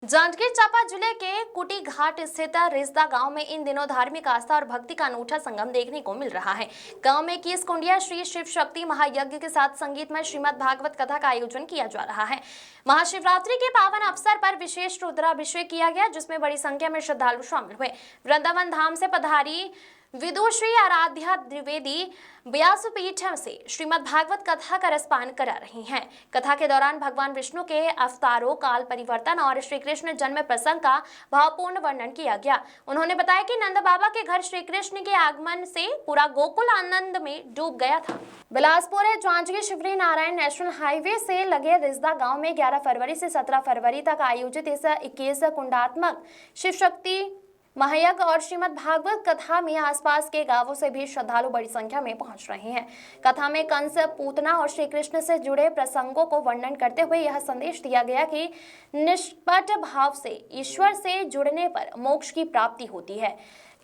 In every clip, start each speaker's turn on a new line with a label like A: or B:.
A: जांजगीर चांपा जिले के कुटी घाट स्थित रिश्दा गांव में इन दिनों धार्मिक आस्था और भक्ति का अनूठा संगम देखने को मिल रहा है। गांव में किस कुंडिया श्री शिव शक्ति महायज्ञ के साथ संगीतमय श्रीमद् भागवत कथा का आयोजन किया जा रहा है। महाशिवरात्रि के पावन अवसर पर विशेष रुद्राभिषेक किया गया, जिसमें बड़ी संख्या में श्रद्धालु शामिल हुए। वृंदावन धाम से पधारी विदुश्री आराध्या द्विवेदी व्यासपीठ से श्रीमद् भागवत कथा का रसपान करा रही हैं। कथा के दौरान भगवान विष्णु के अवतारों, काल परिवर्तन और श्री कृष्ण जन्म प्रसंग का भावपूर्ण वर्णन किया गया। उन्होंने बताया कि नंद बाबा के घर श्री कृष्ण के आगमन से पूरा गोकुल आनंद में डूब गया था। बिलासपुर जांजगीर शिवरी नारायण नेशनल हाईवे से लगे रिश्दा गांव में 11 फरवरी से 17 फरवरी तक आयोजित इस 21 कुंडात्मक शिव शक्ति महायज्ञ और श्रीमद् भागवत कथा में आसपास के गांवों से भी श्रद्धालु बड़ी संख्या में पहुंच रहे हैं। कथा में कंस, पूतना और श्री कृष्ण से जुड़े प्रसंगों को वर्णन करते हुए यह संदेश दिया गया कि निष्पट भाव से ईश्वर से जुड़ने पर मोक्ष की प्राप्ति होती है।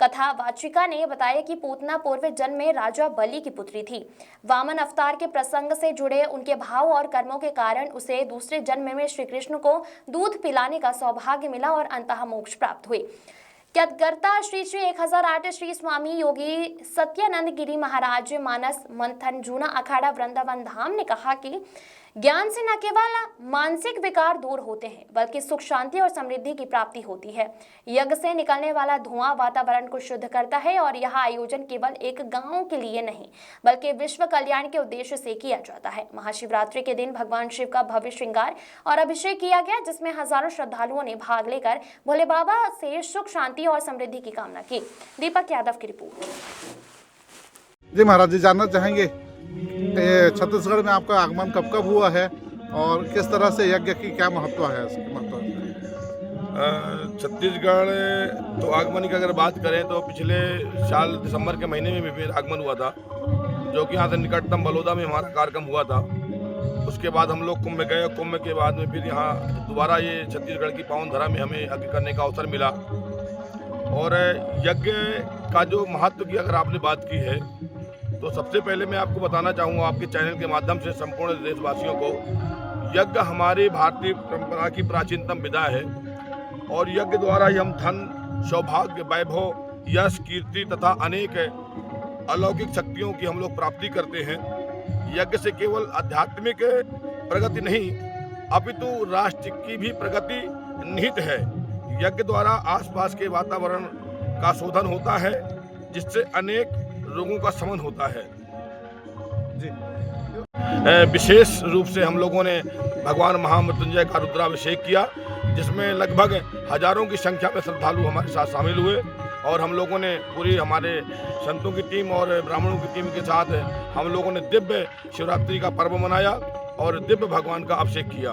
A: कथा वाचिका ने बताया कि पूतना पूर्व जन्म में राजा बलि की पुत्री थी। वामन अवतार के प्रसंग से जुड़े उनके भाव और कर्मों के कारण उसे दूसरे जन्म में श्री कृष्ण को दूध पिलाने का सौभाग्य मिला और अंततः मोक्ष प्राप्त हुई। कर्ता श्री 1008 श्री स्वामी योगी सत्यानंद गिरी महाराज मानस मंथन जूना अखाड़ा वृंदावन धाम ने कहा कि ज्ञान से न केवल मानसिक विकार दूर होते हैं, बल्कि सुख, शांति और समृद्धि की प्राप्ति होती है। यज्ञ से निकलने वाला धुआं वातावरण को शुद्ध करता है और यह आयोजन केवल एक गांव के लिए नहीं, बल्कि विश्व कल्याण के उद्देश्य से किया जाता है। महाशिवरात्रि के दिन भगवान शिव का भव्य श्रृंगार और अभिषेक किया गया, जिसमें हजारों श्रद्धालुओं ने भाग लेकर भोले बाबा से सुख, शांति और समृद्धि की कामना की। दीपक यादव की रिपोर्ट।
B: जी महाराज जी, जानना चाहेंगे छत्तीसगढ़ में आपका आगमन कब कब हुआ है और किस तरह से यज्ञ की क्या महत्व है?
C: छत्तीसगढ़ तो आगमन की अगर बात करें तो पिछले साल दिसंबर के महीने में भी आगमन हुआ था, जो कि यहाँ से निकटतम बलौदा में हमारा कार्यक्रम हुआ था। उसके बाद हम लोग कुंभ में गए। कुंभ के बाद में फिर यहाँ दोबारा ये छत्तीसगढ़ की पावन धरा में हमें यज्ञ करने का अवसर मिला। और यज्ञ का जो महत्व की अगर आपने बात की है तो सबसे पहले मैं आपको बताना चाहूँगा आपके चैनल के माध्यम से संपूर्ण देशवासियों को, यज्ञ हमारी भारतीय परंपरा की प्राचीनतम विधा है और यज्ञ द्वारा ही हम धन, सौभाग्य, वैभव, यश, कीर्ति तथा अनेक अलौकिक शक्तियों की हम लोग प्राप्ति करते हैं। यज्ञ से केवल आध्यात्मिक प्रगति नहीं, अपितु राष्ट्र की भी प्रगति निहित है। यज्ञ द्वारा आसपास के वातावरण का शोधन होता है, जिससे अनेक रोगों का शमन होता है।
B: जी,
C: विशेष रूप से हम लोगों ने भगवान महामृत्युंजय का रुद्राभिषेक किया, जिसमें लगभग हजारों की संख्या में श्रद्धालु हमारे साथ शामिल हुए और हम लोगों ने पूरी हमारे संतों की टीम और ब्राह्मणों की टीम के साथ हम लोगों ने दिव्य शिवरात्रि का पर्व मनाया और दिव्य भगवान का अभिषेक किया।